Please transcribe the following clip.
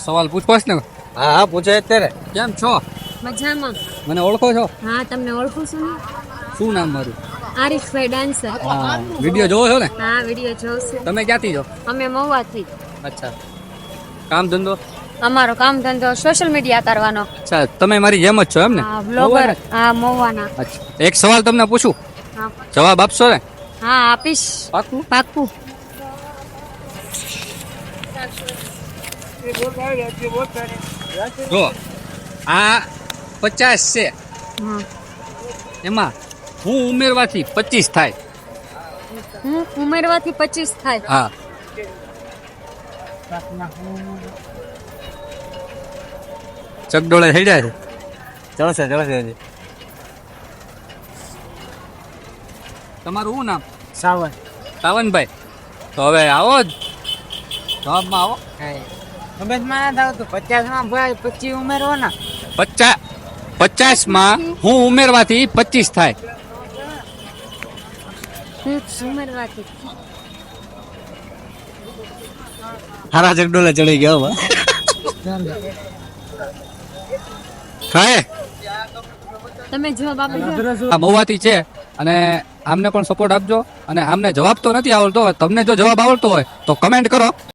સવાલ પૂછવો છે ને? હા હા પૂછે અત્યારે. કેમ છો? મજામાં. મને ઓળખો છો? હા, તમને ઓળખું છું ને. શું નામ મારું? આરીફભાઈ ડાન્સર. હા, વિડીયો જોવો છો ને? હા, વિડીયો જોઉં છું. તમે ક્યાંથી છો? અમે મહુવાથી. અચ્છા, કામ ધંધો? અમારો કામ ધંધો સોશિયલ મીડિયા કરવાનો. અચ્છા, તમે મારી જેમ જ છો એમ ને? હા, બ્લોગર. હા, મહુવાના. અચ્છા, એક સવાલ તમને પૂછું, હા, જવાબ આપશો ને? હા આપીશ. પાક્કું? પાક્કું. જો આ 50 છે, હા. એમાં હું ઉમેરવાથી 25 થાય. હું ઉમેરવાથી 25 થાય. હા. ચકડોળે થઈ જાય છે. ચડશે હજી. તમારું શું નામ? સાવન. સાવનભાઈ. તો હવે આવો જ જવાબમાં આવો. મગજમાં ના થાવ તો 50 માં ભાઈ 25 ઉમેરવો ને. 50 માં હું ઉમેરવાથી 25 થાય. હું ઉમેરવાથી. હારા ચકડોલે ચડી ગયો હવે. ખાય તમે જવાબ આપી દો. આ મહુવાથી છે અને આમને પણ સપોર્ટ આપજો. અને આમને જવાબ તો નથી આવડતો, તમને જો જવાબ આવડતો હોય તો કમેન્ટ કરો.